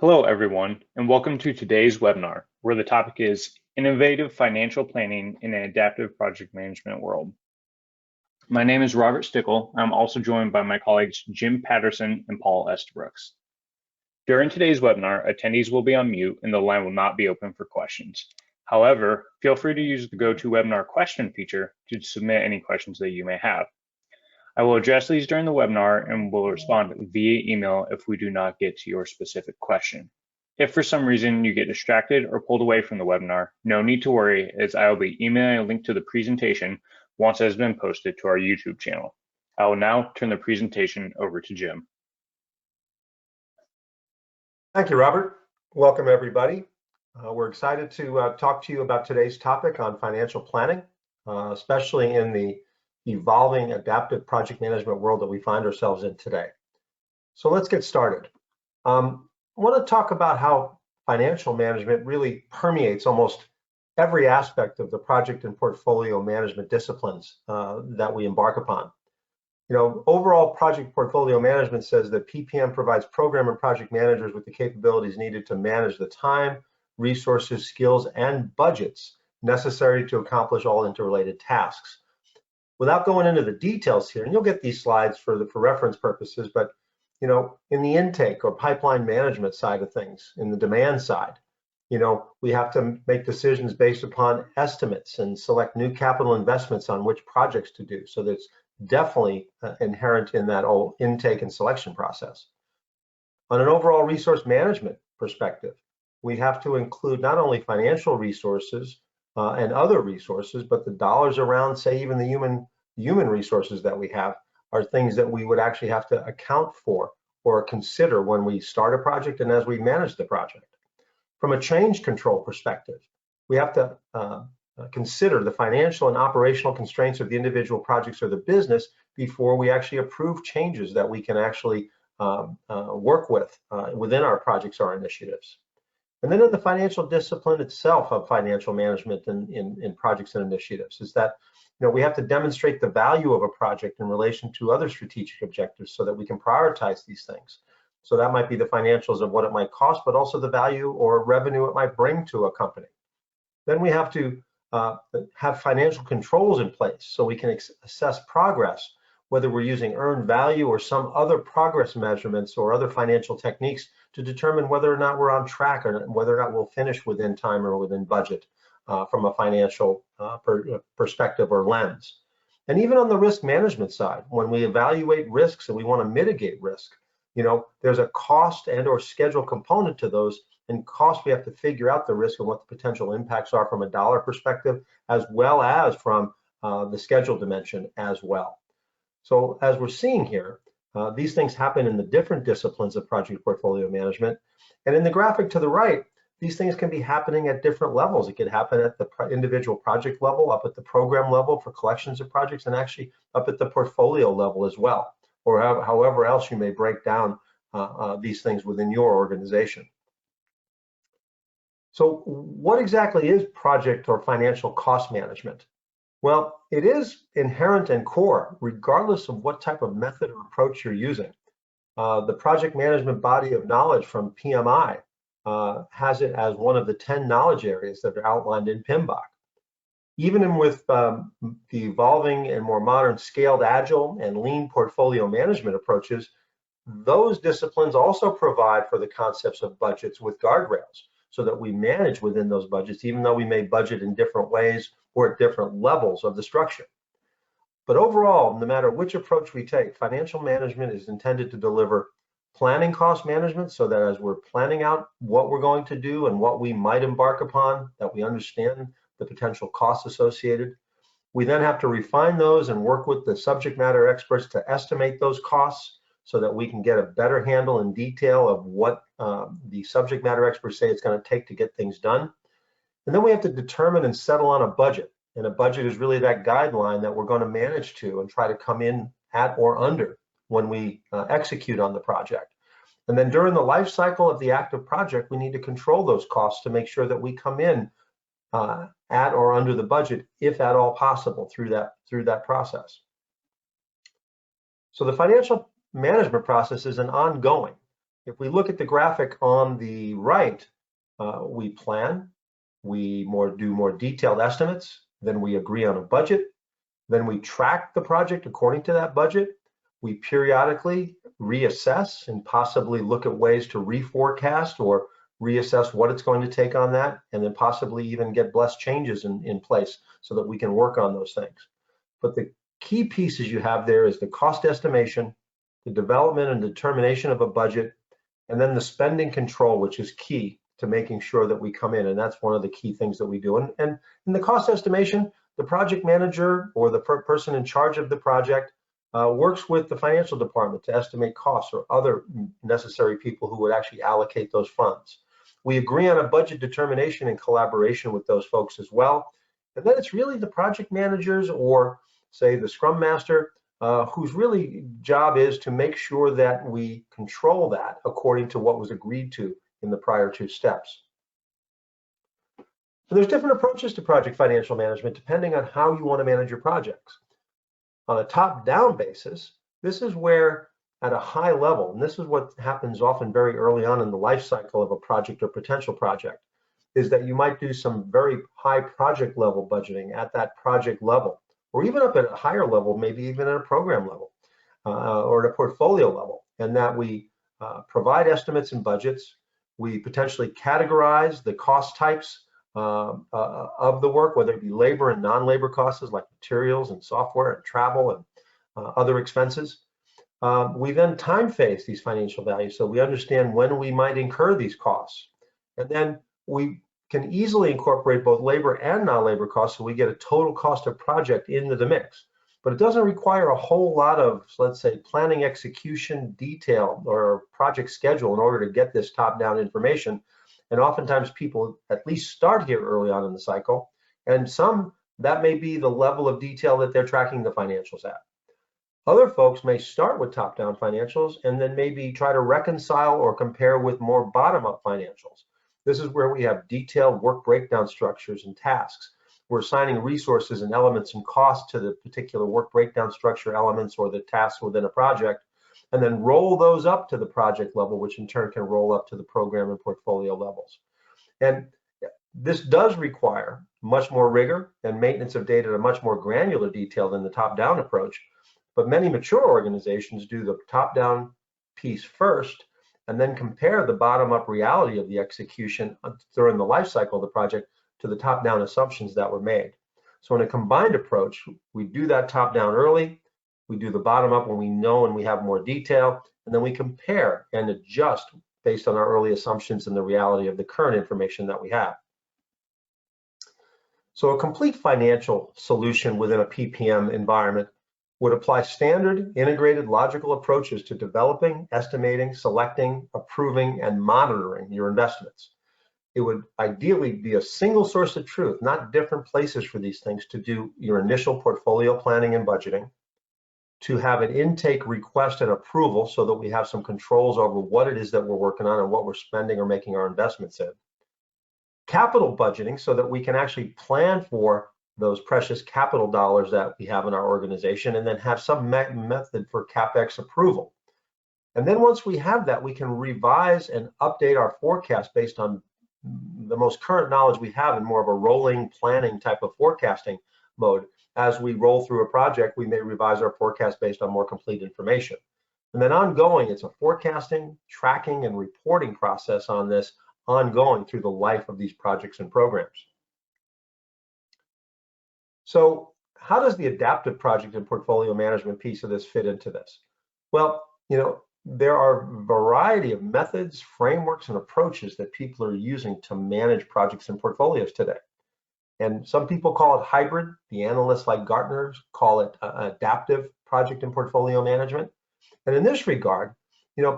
Hello, everyone, and welcome to today's webinar, where the topic is Innovative Financial Planning in an Adaptive Project Management World. My name is Robert Stickle. I'm also joined by my colleagues Jim Patterson and Paul Estabrooks. During today's webinar, attendees will be on mute and the line will not be open for questions. However, feel free to use the GoToWebinar question feature to submit any questions that you may have. I will address these during the webinar and will respond via email if we do not get to your specific question. If for some reason you get distracted or pulled away from the webinar, no need to worry, as I will be emailing a link to the presentation once it has been posted to our YouTube channel. I will now turn the presentation over to Jim. Thank you, Robert. Welcome, everybody. We're excited to talk to you about today's topic on financial planning, especially in the evolving adaptive project management world that we find ourselves in today. So let's get started. I want to talk about how financial management really permeates almost every aspect of the project and portfolio management disciplines that we embark upon. You know, overall project portfolio management says that PPM provides program and project managers with the capabilities needed to manage the time, resources, skills, and budgets necessary to accomplish all interrelated tasks. Without going into the details here, and you'll get these slides for reference purposes, but you know, in the intake or pipeline management side of things, in the demand side, you know, we have to make decisions based upon estimates and select new capital investments on which projects to do. So that's definitely inherent in that whole intake and selection process. On an overall resource management perspective, we have to include not only financial resources and other resources, but the dollars around, say, even the human resources that we have are things that we would actually have to account for or consider when we start a project and as we manage the project. From a change control perspective, we have to consider the financial and operational constraints of the individual projects or the business before we actually approve changes that we can actually work with within our projects or initiatives. And then in the financial discipline itself of financial management in projects and initiatives is that, you know, we have to demonstrate the value of a project in relation to other strategic objectives so that we can prioritize these things. So that might be the financials of what it might cost, but also the value or revenue it might bring to a company. Then we have to have financial controls in place so we can assess progress, whether we're using earned value or some other progress measurements or other financial techniques to determine whether or not we're on track or whether or not we'll finish within time or within budget from a financial perspective or lens. And even on the risk management side, when we evaluate risks and we want to mitigate risk, you know, there's a cost and or schedule component to those. And cost, we have to figure out the risk and what the potential impacts are from a dollar perspective, as well as from the schedule dimension as well. So as we're seeing here, these things happen in the different disciplines of project portfolio management. And in the graphic to the right, these things can be happening at different levels. It could happen at the individual project level, up at the program level for collections of projects, and actually up at the portfolio level as well, or however else you may break down these things within your organization. So what exactly is project or financial cost management? Well, it is inherent and core, regardless of what type of method or approach you're using. The project management body of knowledge from PMI has it as one of the 10 knowledge areas that are outlined in PMBOK. Even with the evolving and more modern scaled agile and lean portfolio management approaches, those disciplines also provide for the concepts of budgets with guardrails so that we manage within those budgets, even though we may budget in different ways or at different levels of the structure. But overall, no matter which approach we take, financial management is intended to deliver planning cost management so that as we're planning out what we're going to do and what we might embark upon, that we understand the potential costs associated. We then have to refine those and work with the subject matter experts to estimate those costs so that we can get a better handle in detail of what the subject matter experts say it's going to take to get things done. And then we have to determine and settle on a budget. And a budget is really that guideline that we're going to manage to and try to come in at or under when we execute on the project. And then during the life cycle of the active project, we need to control those costs to make sure that we come in at or under the budget, if at all possible, through that process. So the financial management process is an ongoing. If we look at the graphic on the right, we plan, we do more detailed estimates, then we agree on a budget, then we track the project according to that budget. We periodically reassess and possibly look at ways to reforecast or reassess what it's going to take on that, and then possibly even get blessed changes in place so that we can work on those things. But the key pieces you have there is the cost estimation, the development and determination of a budget, and then the spending control, which is key to making sure that we come in. And that's one of the key things that we do. And in the cost estimation, the project manager or the person in charge of the project works with the financial department to estimate costs or other necessary people who would actually allocate those funds. We agree on a budget determination in collaboration with those folks as well. And then it's really the project managers or say the Scrum Master whose really job is to make sure that we control that according to what was agreed to in the prior two steps. So there's different approaches to project financial management depending on how you want to manage your projects. On a top-down basis, this is where at a high level, and this is what happens often very early on in the life cycle of a project or potential project, is that you might do some very high project level budgeting at that project level, or even up at a higher level, maybe even at a program level or at a portfolio level, and that we provide estimates and budgets. We potentially categorize the cost types of the work, whether it be labor and non-labor costs like materials and software and travel and other expenses. We then time phase these financial values so we understand when we might incur these costs. And then we can easily incorporate both labor and non-labor costs so we get a total cost of project into the mix. But it doesn't require a whole lot of, let's say, planning, execution, detail, or project schedule in order to get this top-down information. And oftentimes people at least start here early on in the cycle. And some, that may be the level of detail that they're tracking the financials at. Other folks may start with top-down financials and then maybe try to reconcile or compare with more bottom-up financials. This is where we have detailed work breakdown structures and tasks. We're assigning resources and elements and costs to the particular work breakdown structure elements or the tasks within a project, and then roll those up to the project level, which in turn can roll up to the program and portfolio levels. And this does require much more rigor and maintenance of data at a much more granular detail than the top-down approach. But many mature organizations do the top-down piece first and then compare the bottom-up reality of the execution during the life cycle of the project to the top-down assumptions that were made. So in a combined approach, we do that top-down early, we do the bottom-up when we know and we have more detail, and then we compare and adjust based on our early assumptions and the reality of the current information that we have. So a complete financial solution within a PPM environment would apply standard integrated logical approaches to developing, estimating, selecting, approving, and monitoring your investments. It would ideally be a single source of truth, not different places for these things to do your initial portfolio planning and budgeting, to have an intake request and approval so that we have some controls over what it is that we're working on and what we're spending or making our investments in. Capital budgeting so that we can actually plan for those precious capital dollars that we have in our organization and then have some method for CapEx approval. And then once we have that, we can revise and update our forecast based on the most current knowledge we have in more of a rolling planning type of forecasting mode. As we roll through a project, we may revise our forecast based on more complete information. And then ongoing, it's a forecasting, tracking, and reporting process on this ongoing through the life of these projects and programs. So how does the adaptive project and portfolio management piece of this fit into this? Well, there are a variety of methods, frameworks, and approaches that people are using to manage projects and portfolios today. And some people call it hybrid. The analysts like Gartner call it adaptive project and portfolio management. And in this regard,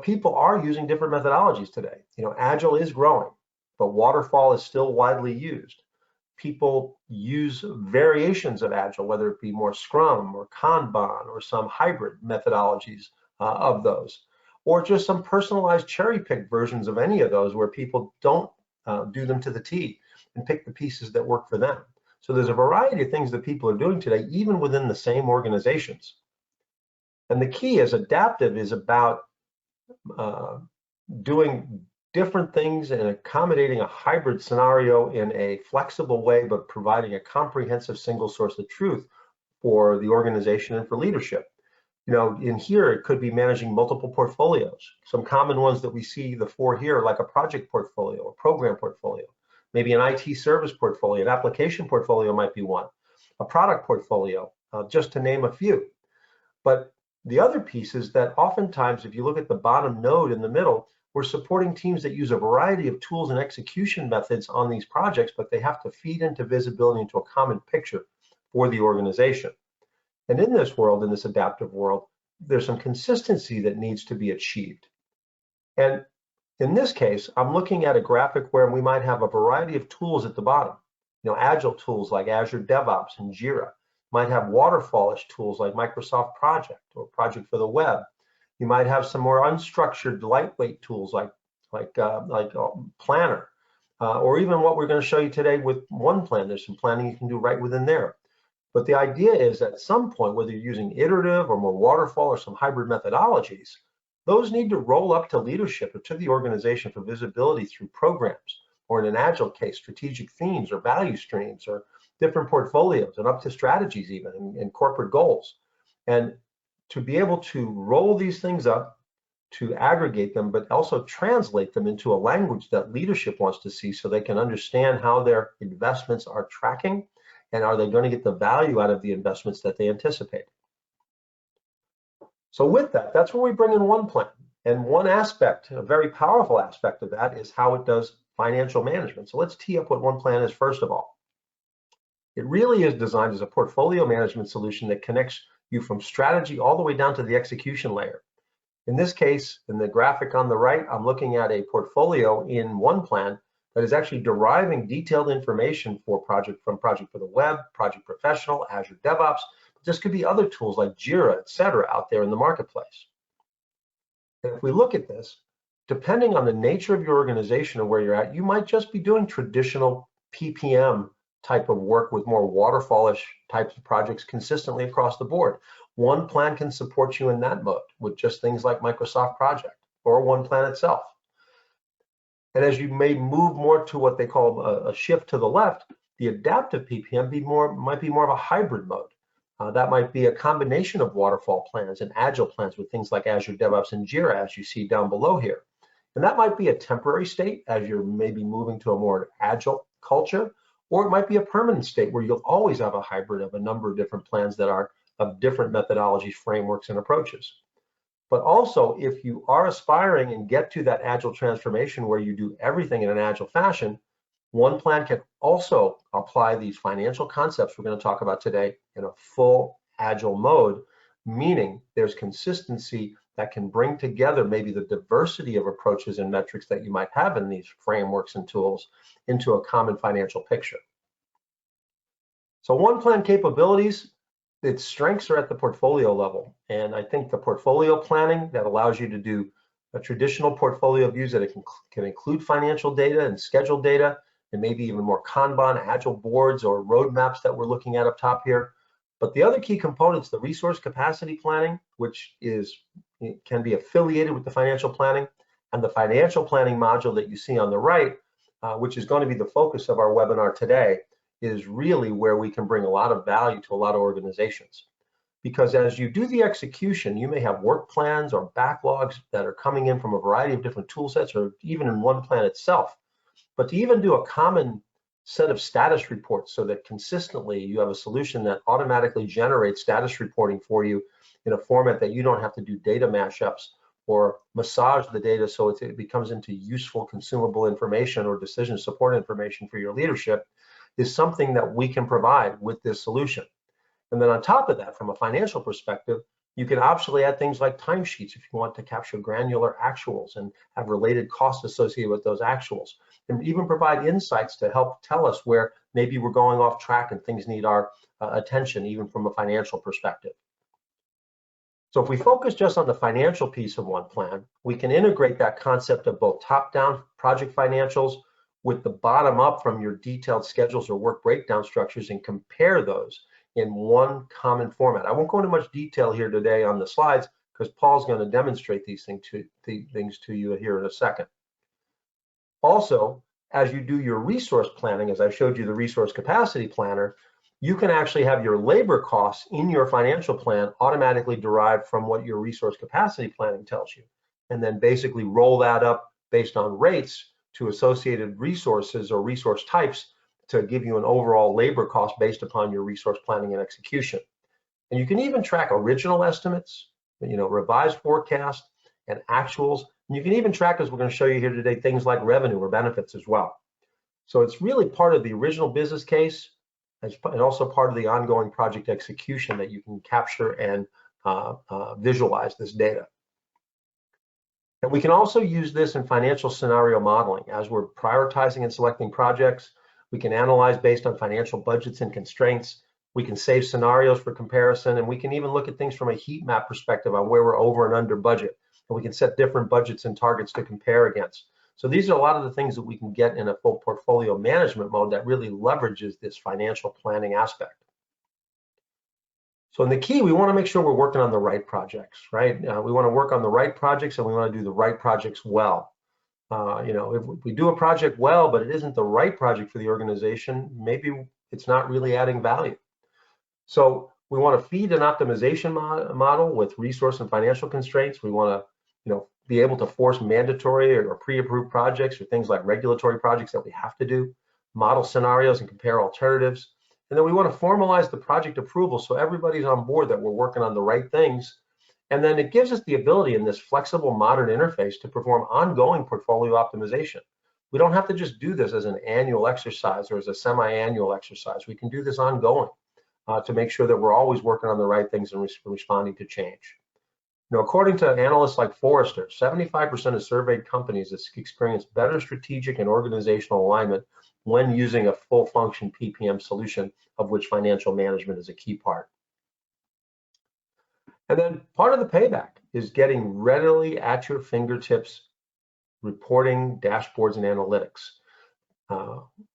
people are using different methodologies today. Agile is growing, but waterfall is still widely used. People use variations of Agile, whether it be more Scrum or Kanban or some hybrid methodologies of those, or just some personalized cherry-picked versions of any of those where people don't do them to the T and pick the pieces that work for them. So there's a variety of things that people are doing today, even within the same organizations. And the key is adaptive is about doing different things and accommodating a hybrid scenario in a flexible way, but providing a comprehensive single source of truth for the organization and for leadership. In here, it could be managing multiple portfolios. Some common ones that we see, the four here, like a project portfolio, a program portfolio, maybe an IT service portfolio, an application portfolio might be one, a product portfolio, just to name a few. But the other piece is that oftentimes, if you look at the bottom node in the middle, we're supporting teams that use a variety of tools and execution methods on these projects, but they have to feed into visibility into a common picture for the organization. And in this world, in this adaptive world, there's some consistency that needs to be achieved. And in this case, I'm looking at a graphic where we might have a variety of tools at the bottom. Agile tools like Azure DevOps and Jira. Might have waterfallish tools like Microsoft Project or Project for the Web. You might have some more unstructured, lightweight tools like Planner, or even what we're going to show you today with OnePlan. There's some planning you can do right within there. But the idea is at some point, whether you're using iterative or more waterfall or some hybrid methodologies, those need to roll up to leadership or to the organization for visibility through programs, or in an Agile case, strategic themes or value streams or different portfolios and up to strategies even and corporate goals. And to be able to roll these things up, to aggregate them, but also translate them into a language that leadership wants to see so they can understand how their investments are tracking and are they going to get the value out of the investments that they anticipate. So with that, that's where we bring in OnePlan. And one aspect, a very powerful aspect of that, is how it does financial management. So let's tee up what OnePlan is first of all. It really is designed as a portfolio management solution that connects you from strategy all the way down to the execution layer. In this case, in the graphic on the right, I'm looking at a portfolio in OnePlan that is actually deriving detailed information from Project for the Web, Project Professional, Azure DevOps. This could be other tools like Jira, et cetera, out there in the marketplace. And if we look at this, depending on the nature of your organization or where you're at, you might just be doing traditional PPM type of work with more waterfallish types of projects consistently across the board. OnePlan can support you in that mode with just things like Microsoft Project or OnePlan itself. And as you may move more to what they call a shift to the left, the adaptive PPM might be more of a hybrid mode. That might be a combination of waterfall plans and agile plans with things like Azure DevOps and Jira, as you see down below here. And that might be a temporary state as you're maybe moving to a more agile culture, or it might be a permanent state where you'll always have a hybrid of a number of different plans that are of different methodologies, frameworks, and approaches. But also, if you are aspiring and get to that agile transformation where you do everything in an agile fashion, OnePlan can also apply these financial concepts we're going to talk about today in a full agile mode, meaning there's consistency that can bring together maybe the diversity of approaches and metrics that you might have in these frameworks and tools into a common financial picture. So OnePlan capabilities, its strengths are at the portfolio level. And I think the portfolio planning that allows you to do a traditional portfolio views that it can include financial data and scheduled data, and maybe even more Kanban, agile boards, or roadmaps that we're looking at up top here. But the other key components, the resource capacity planning, which can be affiliated with the financial planning, and the financial planning module that you see on the right, which is going to be the focus of our webinar today, is really where we can bring a lot of value to a lot of organizations. Because as you do the execution, you may have work plans or backlogs that are coming in from a variety of different tool sets or even in OnePlan itself. But to even do a common set of status reports so that consistently you have a solution that automatically generates status reporting for you in a format that you don't have to do data mashups or massage the data so it becomes into useful consumable information or decision support information for your leadership, is something that we can provide with this solution. And then on top of that, from a financial perspective, you can optionally add things like timesheets if you want to capture granular actuals and have related costs associated with those actuals, and even provide insights to help tell us where maybe we're going off track and things need our attention, even from a financial perspective. So if we focus just on the financial piece of OnePlan, we can integrate that concept of both top-down project financials with the bottom-up from your detailed schedules or work breakdown structures and compare those in one common format. I won't go into much detail here today on the slides, because Paul's going to demonstrate these things to you here in a second. Also, as you do your resource planning, as I showed you the resource capacity planner, you can actually have your labor costs in your financial plan automatically derived from what your resource capacity planning tells you, and then basically roll that up based on rates to associated resources or resource types to give you an overall labor cost based upon your resource planning and execution. And you can even track original estimates, revised forecast and actuals. And you can even track, as we're going to show you here today, things like revenue or benefits as well. So it's really part of the original business case and also part of the ongoing project execution that you can capture and visualize this data. And we can also use this in financial scenario modeling. As we're prioritizing and selecting projects, we can analyze based on financial budgets and constraints. We can save scenarios for comparison, and we can even look at things from a heat map perspective on where we're over and under budget. And we can set different budgets and targets to compare against. So these are a lot of the things that we can get in a full portfolio management mode that really leverages this financial planning aspect. So in the key, we want to make sure we're working on the right projects, right? We want to work on the right projects, and we want to do the right projects well. If we do a project well, but it isn't the right project for the organization, maybe it's not really adding value. So we want to feed an optimization model with resource and financial constraints. We want to, be able to force mandatory or pre-approved projects or things like regulatory projects that we have to do, model scenarios and compare alternatives. And then we want to formalize the project approval so everybody's on board that we're working on the right things. And then it gives us the ability in this flexible modern interface to perform ongoing portfolio optimization. We don't have to just do this as an annual exercise or as a semi-annual exercise. We can do this ongoing to make sure that we're always working on the right things and responding to change. According to analysts like Forrester, 75% of surveyed companies experience better strategic and organizational alignment when using a full function PPM solution, of which financial management is a key part. And then part of the payback is getting readily at your fingertips reporting, dashboards, and analytics.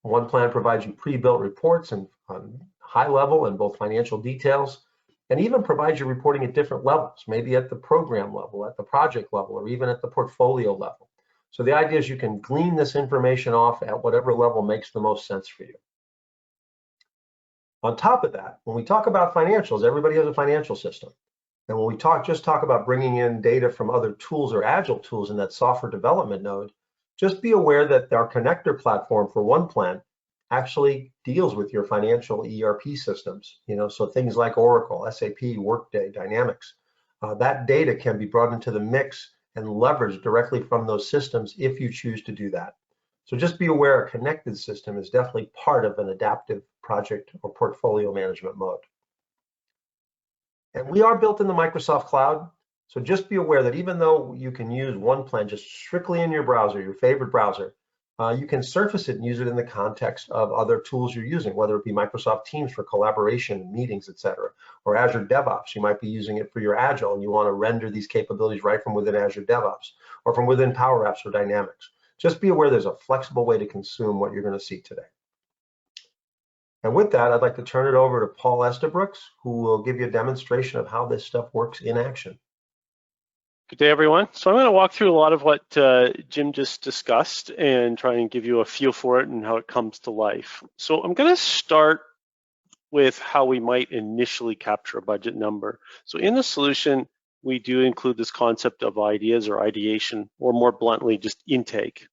OnePlan provides you pre-built reports and on high level and both financial details, and even provides you reporting at different levels, maybe at the program level, at the project level, or even at the portfolio level. So the idea is you can glean this information off at whatever level makes the most sense for you. On top of that, when we talk about financials, everybody has a financial system. And when we just talk about bringing in data from other tools or Agile tools in that software development node, just be aware that our connector platform for OnePlan actually deals with your financial ERP systems, so things like Oracle, SAP, Workday, Dynamics. That data can be brought into the mix and leveraged directly from those systems if you choose to do that. So just be aware a connected system is definitely part of an adaptive project or portfolio management mode. And we are built in the Microsoft Cloud, so just be aware that even though you can use OnePlan just strictly in your browser, your favorite browser, you can surface it and use it in the context of other tools you're using, whether it be Microsoft Teams for collaboration, meetings, etc., or Azure DevOps. You might be using it for your Agile, and you want to render these capabilities right from within Azure DevOps, or from within Power Apps or Dynamics. Just be aware there's a flexible way to consume what you're going to see today. And with that, I'd like to turn it over to Paul Estabrooks, who will give you a demonstration of how this stuff works in action. Good day, everyone. So I'm going to walk through a lot of what Jim just discussed and try and give you a feel for it and how it comes to life. So I'm going to start with how we might initially capture a budget number. So in the solution, we do include this concept of ideas or ideation, or more bluntly, just intake.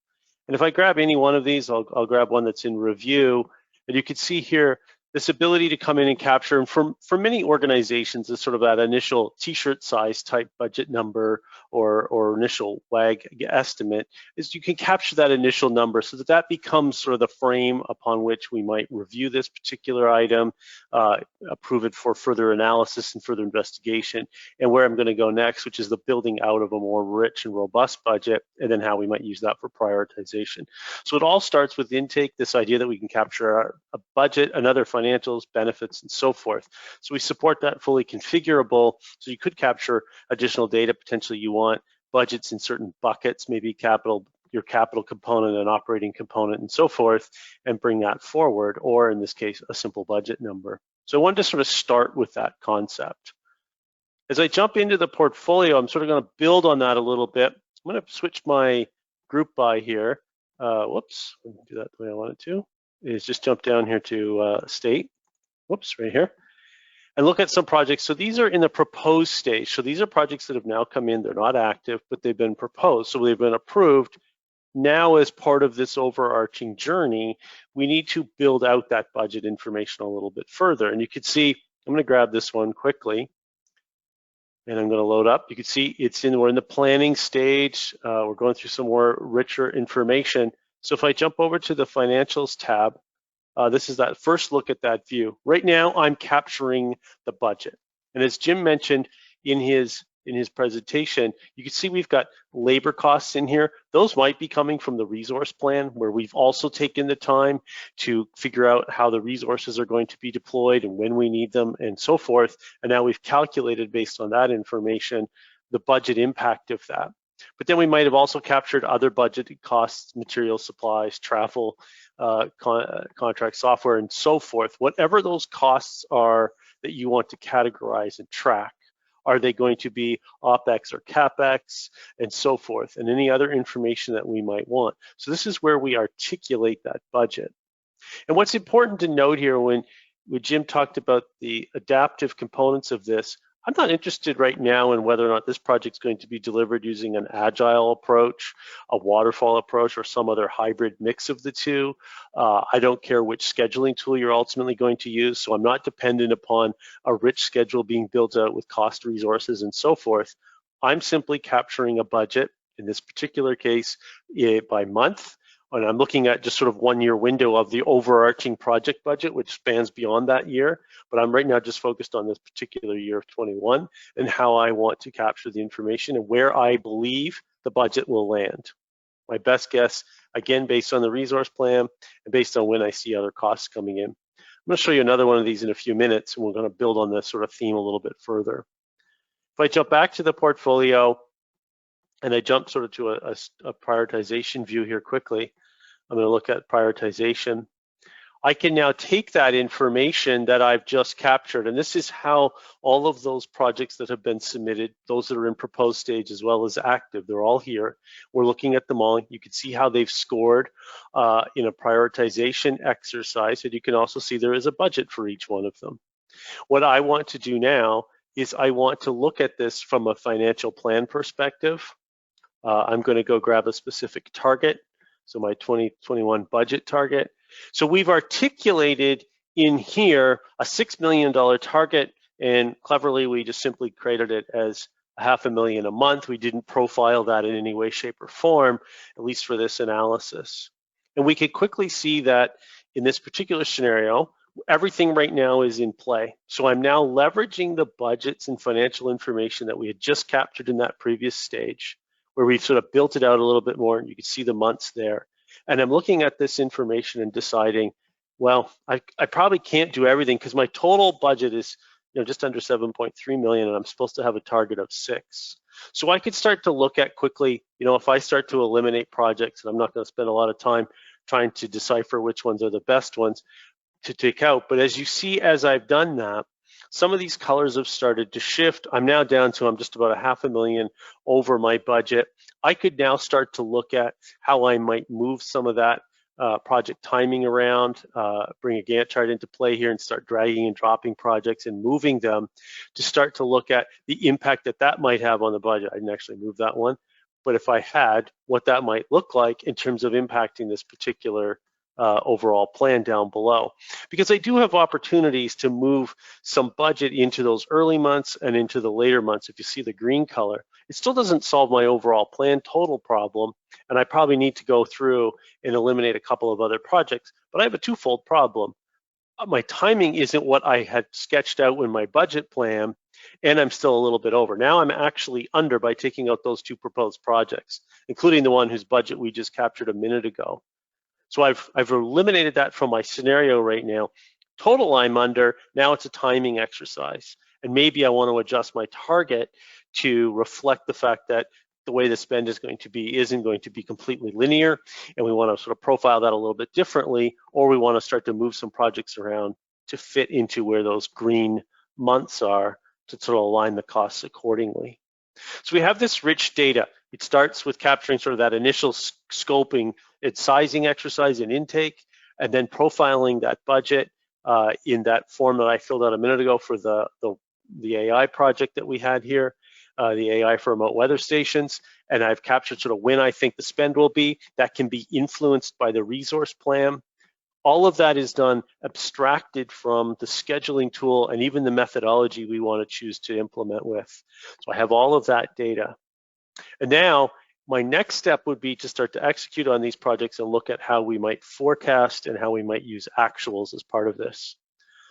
And if I grab any one of these, I'll grab one that's in review. And you can see here, this ability to come in and capture, and for many organizations, is sort of that initial t-shirt size type budget number or initial WAG estimate, is you can capture that initial number so that becomes sort of the frame upon which we might review this particular item, approve it for further analysis and further investigation, and where I'm going to go next, which is the building out of a more rich and robust budget, and then how we might use that for prioritization. So it all starts with intake, this idea that we can capture a budget, another financials, benefits, and so forth. So we support that fully configurable. So you could capture additional data. Potentially you want budgets in certain buckets, maybe your capital component, an operating component, and so forth, and bring that forward, or in this case, a simple budget number. So I wanted to sort of start with that concept. As I jump into the portfolio, I'm sort of going to build on that a little bit. I'm going to switch my group by here. Whoops, let me do that the way I wanted to. Is just jump down here to state. Whoops, right here. And look at some projects. So these are in the proposed stage. So these are projects that have now come in. They're not active, but they've been proposed. So they've been approved. Now, as part of this overarching journey, we need to build out that budget information a little bit further. And you can see, I'm going to grab this one quickly, and I'm going to load up. You can see we're in the planning stage. We're going through some more richer information. So if I jump over to the financials tab, this is that first look at that view. Right now, I'm capturing the budget. And as Jim mentioned in his presentation, you can see we've got labor costs in here. Those might be coming from the resource plan, where we've also taken the time to figure out how the resources are going to be deployed and when we need them and so forth. And now we've calculated based on that information the budget impact of that. But then we might have also captured other budgeted costs, material supplies, travel, contract software, and so forth. Whatever those costs are that you want to categorize and track. Are they going to be OPEX or CAPEX and so forth, and any other information that we might want. So this is where we articulate that budget. And what's important to note here when Jim talked about the adaptive components of this, I'm not interested right now in whether or not this project's going to be delivered using an Agile approach, a waterfall approach, or some other hybrid mix of the two. I don't care which scheduling tool you're ultimately going to use, so I'm not dependent upon a rich schedule being built out with cost resources and so forth. I'm simply capturing a budget, in this particular case, by month. And I'm looking at just sort of 1 year window of the overarching project budget, which spans beyond that year. But I'm right now just focused on this particular year of 21 and how I want to capture the information and where I believe the budget will land. My best guess, again, based on the resource plan and based on when I see other costs coming in. I'm going to show you another one of these in a few minutes, and we're going to build on this sort of theme a little bit further. If I jump back to the portfolio, and I jump sort of to a prioritization view here quickly. I'm going to look at prioritization. I can now take that information that I've just captured, and this is how all of those projects that have been submitted, those that are in proposed stage as well as active, they're all here. We're looking at them all. You can see how they've scored in a prioritization exercise, and you can also see there is a budget for each one of them. What I want to do now is I want to look at this from a financial plan perspective. I'm going to go grab a specific target, so my 2021 budget target. So we've articulated in here a $6 million target, and cleverly we just simply created it as $500,000 a month. We didn't profile that in any way, shape, or form, at least for this analysis. And we could quickly see that in this particular scenario, everything right now is in play. So I'm now leveraging the budgets and financial information that we had just captured in that previous stage, where we've sort of built it out a little bit more, and you can see the months there. And I'm looking at this information and deciding, well, I probably can't do everything because my total budget is just under 7.3 million, and I'm supposed to have a target of 6. So I could start to look at quickly, if I start to eliminate projects, and I'm not going to spend a lot of time trying to decipher which ones are the best ones to take out. But as you see, as I've done that, some of these colors have started to shift. I'm now down to, I'm just about $500,000 over my budget. I could now start to look at how I might move some of that project timing around, bring a Gantt chart into play here and start dragging and dropping projects and moving them to start to look at the impact that that might have on the budget. I didn't actually move that one, but if I had, what that might look like in terms of impacting this particular overall plan down below. Because I do have opportunities to move some budget into those early months and into the later months. If you see the green color, it still doesn't solve my overall plan total problem, and I probably need to go through and eliminate a couple of other projects, but I have a twofold problem. My timing isn't what I had sketched out in my budget plan, and I'm still a little bit over. Now I'm actually under by taking out those 2 proposed projects, including the one whose budget we just captured a minute ago. So I've eliminated that from my scenario right now. Total I'm under, now it's a timing exercise. And maybe I want to adjust my target to reflect the fact that the way the spend is going to be isn't going to be completely linear, and we want to sort of profile that a little bit differently, or we want to start to move some projects around to fit into where those green months are to sort of align the costs accordingly. So we have this rich data. It starts with capturing sort of that initial scoping, its sizing exercise and intake, and then profiling that budget in that form that I filled out a minute ago for the AI project that we had here, the AI for remote weather stations. And I've captured sort of when I think the spend will be. That can be influenced by the resource plan. All of that is done abstracted from the scheduling tool and even the methodology we want to choose to implement with. So I have all of that data. And now my next step would be to start to execute on these projects and look at how we might forecast and how we might use actuals as part of this.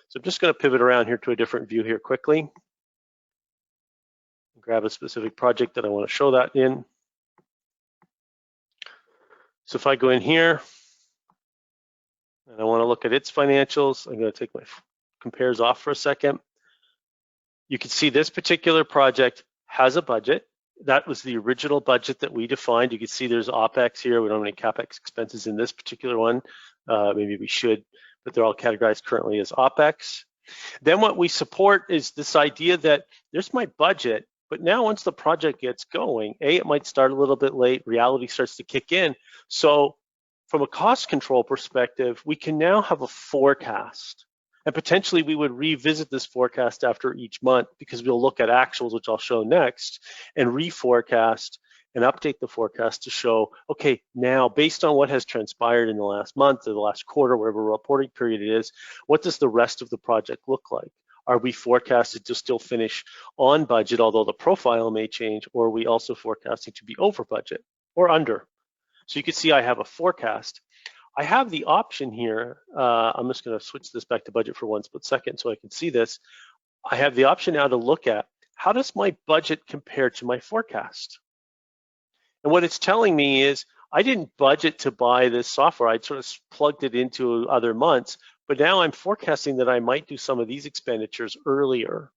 So I'm just going to pivot around here to a different view here quickly. Grab a specific project that I want to show that in. So if I go in here, and I want to look at its financials, I'm going to take my compares off for a second. You can see this particular project has a budget. That was the original budget that we defined. You can see there's OpEx here. We don't have any CapEx expenses in this particular one. Maybe we should, but they're all categorized currently as OpEx. Then what we support is this idea that there's my budget, but now once the project gets going, it might start a little bit late, reality starts to kick in. So from a cost control perspective, we can now have a forecast. And potentially we would revisit this forecast after each month because we'll look at actuals, which I'll show next, and reforecast and update the forecast to show, okay, now based on what has transpired in the last month or the last quarter, whatever reporting period it is, what does the rest of the project look like? Are we forecasted to still finish on budget, although the profile may change, or are we also forecasting to be over budget or under? So you can see I have a forecast. I have the option here. I'm just going to switch this back to budget for one split second so I can see this. I have the option now to look at how does my budget compare to my forecast? And what it's telling me is I didn't budget to buy this software. I'd sort of plugged it into other months, but now I'm forecasting that I might do some of these expenditures earlier.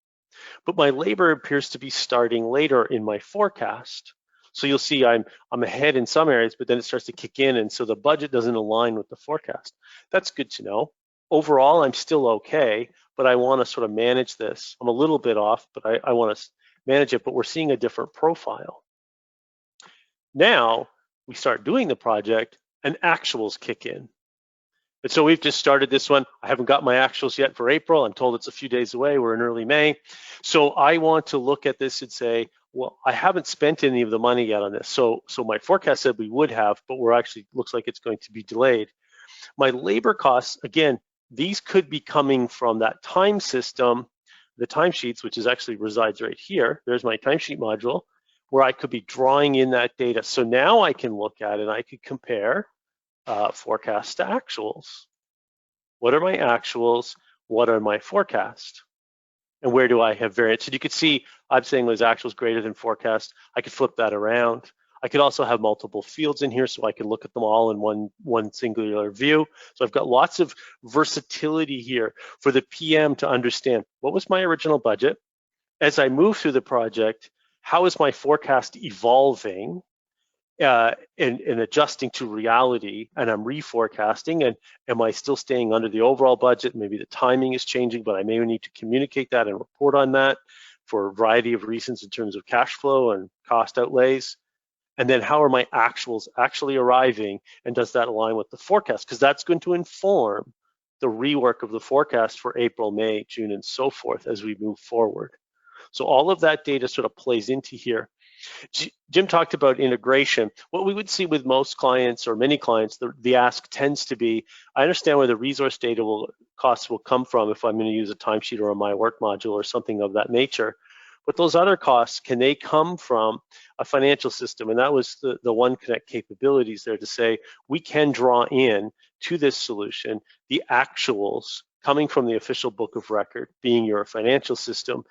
But my labor appears to be starting later in my forecast. So you'll see I'm ahead in some areas, but then it starts to kick in, and so the budget doesn't align with the forecast. That's good to know. Overall, I'm still okay, but I want to sort of manage this. I'm a little bit off, but I want to manage it, but we're seeing a different profile. Now we start doing the project and actuals kick in. And so we've just started this one. I haven't got my actuals yet for April. I'm told it's a few days away. We're in early May. So I want to look at this and say, well, I haven't spent any of the money yet on this. So my forecast said we would have, but we're actually, looks like it's going to be delayed. My labor costs, again, these could be coming from that time system, the timesheets, which is actually resides right here. There's my timesheet module where I could be drawing in that data. So now I can look at it and I could compare forecast to actuals. What are my actuals? What are my forecast? And where do I have variance? And you could see I'm saying was actuals greater than forecast. I could flip that around. I could also have multiple fields in here so I can look at them all in one singular view. So I've got lots of versatility here for the PM to understand what was my original budget. As I move through the project, how is my forecast evolving and adjusting to reality, and I'm reforecasting, and am I still staying under the overall budget? Maybe the timing is changing, but I may need to communicate that and report on that for a variety of reasons in terms of cash flow and cost outlays. And then how are my actuals actually arriving, and does that align with the forecast? Because that's going to inform the rework of the forecast for April, May, June, and so forth as we move forward. So all of that data sort of plays into here. Jim talked about integration. What we would see with most clients or many clients, the ask tends to be, I understand where the resource data costs will come from if I'm going to use a timesheet or a My Work module or something of that nature. But those other costs, can they come from a financial system? And that was the OneConnect capabilities there to say, we can draw in to this solution the actuals coming from the official book of record, being your financial system.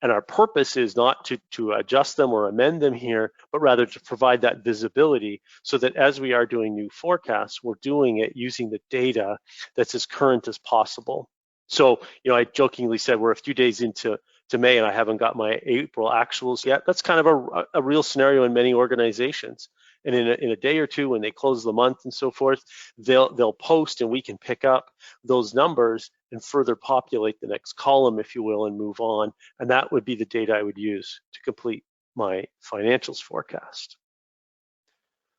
And our purpose is not to adjust them or amend them here, but rather to provide that visibility so that as we are doing new forecasts, we're doing it using the data that's as current as possible. So, I jokingly said we're a few days into May and I haven't got my April actuals yet. That's kind of a real scenario in many organizations. And in a day or two, when they close the month and so forth, they'll post, and we can pick up those numbers and further populate the next column, if you will, and move on. And that would be the data I would use to complete my financials forecast.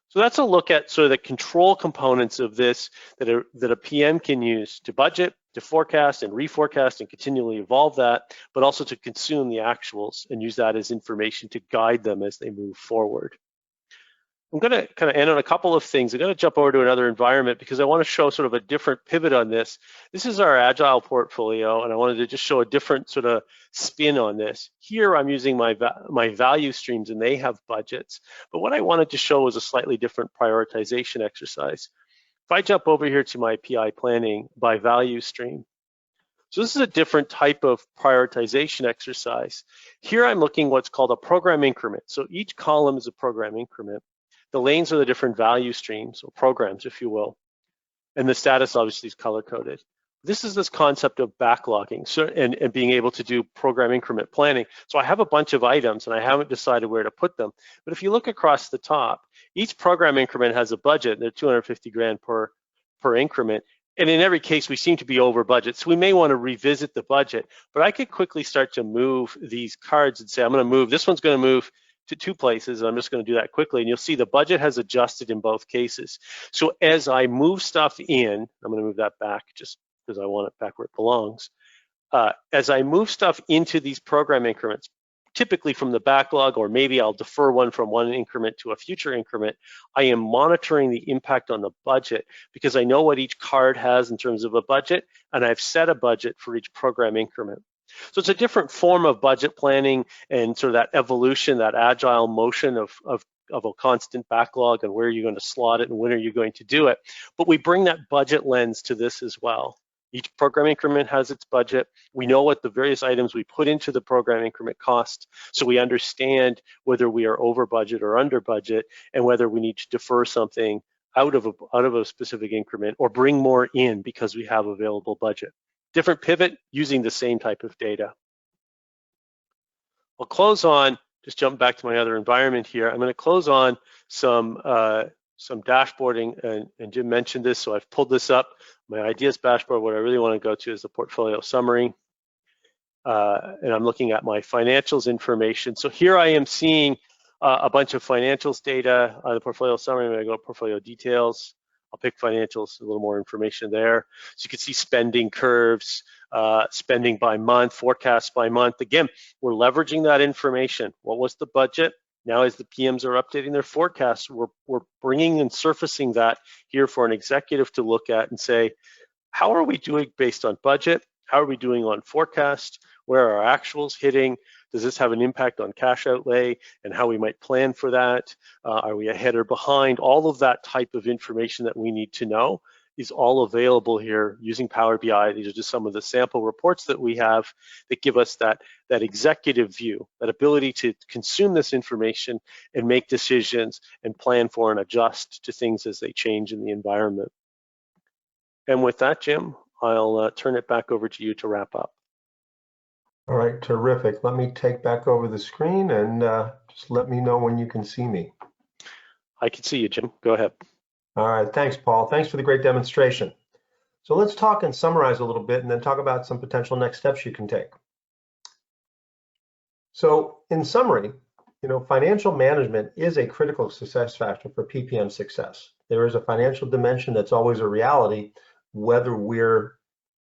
So that's a look at sort of the control components of this that a PM can use to budget, to forecast and reforecast and continually evolve that, but also to consume the actuals and use that as information to guide them as they move forward. I'm going to kind of end on a couple of things. I'm going to jump over to another environment because I want to show sort of a different pivot on this. This is our Agile portfolio, and I wanted to just show a different sort of spin on this. Here I'm using my value streams, and they have budgets. But what I wanted to show was a slightly different prioritization exercise. If I jump over here to my PI planning by value stream, so this is a different type of prioritization exercise. Here I'm looking what's called a program increment. So each column is a program increment. The lanes are the different value streams or programs, if you will. And the status obviously is color-coded. This is this concept of backlogging and being able to do program increment planning. So I have a bunch of items and I haven't decided where to put them. But if you look across the top, each program increment has a budget. They're 250 grand per increment. And in every case, we seem to be over budget. So we may want to revisit the budget. But I could quickly start to move these cards and say, I'm going to move, this one's going to move to 2 places, and I'm just going to do that quickly, and you'll see the budget has adjusted in both cases. So as I move stuff in, I'm going to move that back just because I want it back where it belongs. As I move stuff into these program increments, typically from the backlog, or maybe I'll defer one from one increment to a future increment, I am monitoring the impact on the budget because I know what each card has in terms of a budget, and I've set a budget for each program increment. So it's a different form of budget planning and sort of that evolution, that agile motion of a constant backlog and where you're going to slot it and when are you going to do it. But we bring that budget lens to this as well. Each program increment has its budget. We know what the various items we put into the program increment cost, so we understand whether we are over budget or under budget and whether we need to defer something out of a specific increment or bring more in because we have available budget. Different pivot using the same type of data. I'll close on, just jump back to my other environment here. I'm going to close on some dashboarding, and Jim mentioned this, so I've pulled this up. My ideas dashboard, what I really want to go to is the portfolio summary. And I'm looking at my financials information. So here I am seeing a bunch of financials data on the portfolio summary. I'm going to go to portfolio details. I'll pick financials, a little more information there. So you can see spending curves, spending by month, forecasts by month. Again, we're leveraging that information. What was the budget? Now as the PMs are updating their forecasts, we're bringing and surfacing that here for an executive to look at and say, how are we doing based on budget? How are we doing on forecast? Where are our actuals hitting? Does this have an impact on cash outlay and how we might plan for that? Are we ahead or behind? All of that type of information that we need to know is all available here using Power BI. These are just some of the sample reports that we have that give us that executive view, that ability to consume this information and make decisions and plan for and adjust to things as they change in the environment. And with that, Jim, I'll turn it back over to you to wrap up. All right, terrific. Let me take back over the screen and just let me know when you can see me. I can see you, Jim. Go ahead. All right, thanks, Paul. Thanks for the great demonstration. So let's talk and summarize a little bit and then talk about some potential next steps you can take. So in summary, financial management is a critical success factor for PPM success. There is a financial dimension that's always a reality, whether we're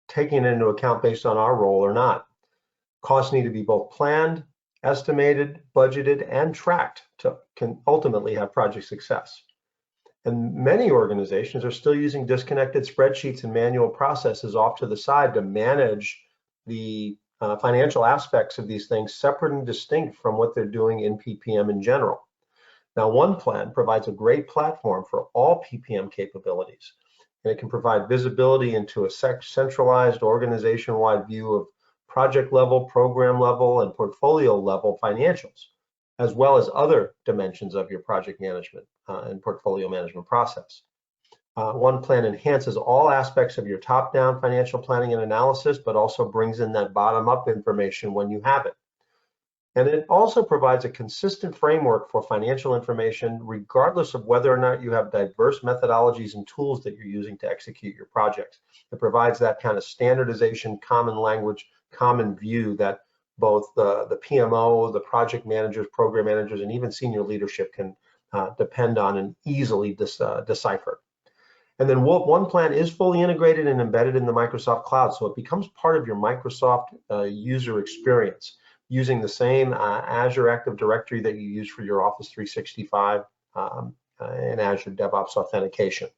taking it into account based on our role or not. Costs need to be both planned, estimated, budgeted, and tracked to can ultimately have project success. And many organizations are still using disconnected spreadsheets and manual processes off to the side to manage the financial aspects of these things separate and distinct from what they're doing in PPM in general. Now, OnePlan provides a great platform for all PPM capabilities, and it can provide visibility into a centralized organization-wide view of project level, program level, and portfolio level financials, as well as other dimensions of your project management and portfolio management process. OnePlan enhances all aspects of your top-down financial planning and analysis, but also brings in that bottom-up information when you have it. And it also provides a consistent framework for financial information, regardless of whether or not you have diverse methodologies and tools that you're using to execute your projects. It provides that kind of standardization, common language, common view that both the PMO, the project managers, program managers, and even senior leadership can depend on and easily decipher. And then OnePlan is fully integrated and embedded in the Microsoft Cloud, so it becomes part of your Microsoft user experience, using the same Azure Active Directory that you use for your Office 365 and Azure DevOps authentication.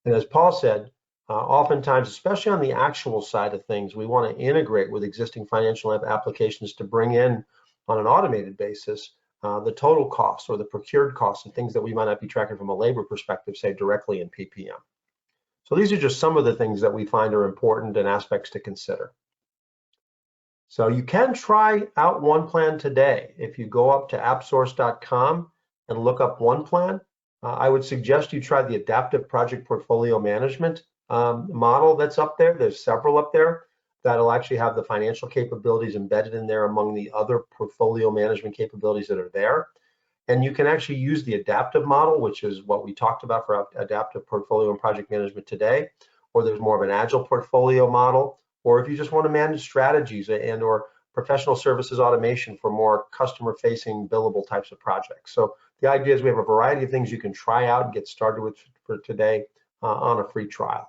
And as Paul said, oftentimes, especially on the actual side of things, we want to integrate with existing financial applications to bring in, on an automated basis, the total costs or the procured costs and things that we might not be tracking from a labor perspective, say directly in PPM. So these are just some of the things that we find are important and aspects to consider. So you can try out OnePlan today. If you go up to appsource.com and look up OnePlan, I would suggest you try the adaptive project portfolio management model that's up there. There's several up there that'll actually have the financial capabilities embedded in there among the other portfolio management capabilities that are there. And you can actually use the adaptive model, which is what we talked about for adaptive portfolio and project management today, or there's more of an agile portfolio model, or if you just want to manage strategies and or professional services automation for more customer-facing billable types of projects. So the idea is we have a variety of things you can try out and get started with for today on a free trial.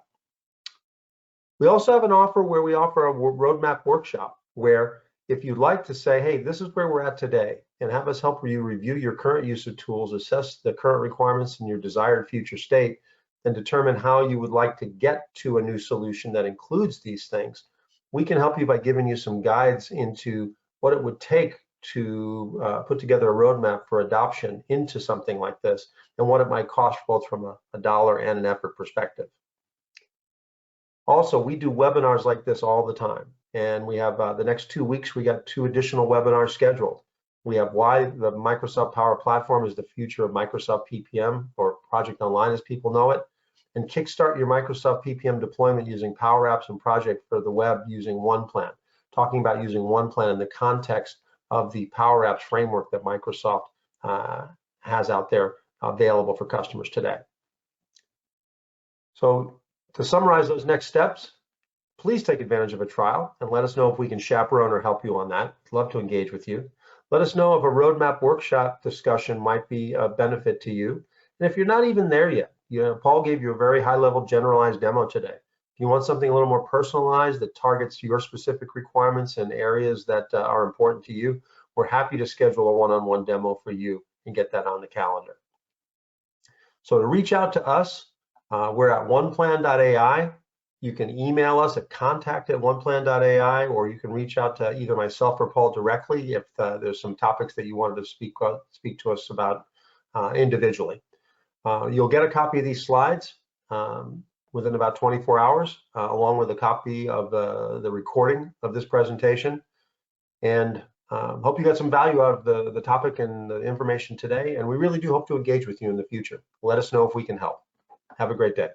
We also have an offer where we offer a roadmap workshop where if you'd like to say, hey, this is where we're at today, and have us help you review your current use of tools, assess the current requirements and your desired future state, and determine how you would like to get to a new solution that includes these things, we can help you by giving you some guides into what it would take to put together a roadmap for adoption into something like this and what it might cost both from a dollar and an effort perspective. Also, we do webinars like this all the time, and we have the next 2 weeks, we got 2 additional webinars scheduled. We have why the Microsoft Power Platform is the future of Microsoft PPM, or Project Online as people know it, and kickstart your Microsoft PPM deployment using Power Apps and Project for the web using OnePlan, talking about using OnePlan in the context of the Power Apps framework that Microsoft has out there available for customers today. So to summarize those next steps, please take advantage of a trial and let us know if we can chaperone or help you on that. I'd love to engage with you. Let us know if a roadmap workshop discussion might be a benefit to you. And if you're not even there yet, Paul gave you a very high-level generalized demo today. If you want something a little more personalized that targets your specific requirements and areas that are important to you, we're happy to schedule a one-on-one demo for you and get that on the calendar. So to reach out to us, we're at oneplan.ai. You can email us at contact@oneplan.ai, or you can reach out to either myself or Paul directly if there's some topics that you wanted to speak to us about individually. You'll get a copy of these slides within about 24 hours, along with a copy of the recording of this presentation. And hope you got some value out of the topic and the information today. And we really do hope to engage with you in the future. Let us know if we can help. Have a great day.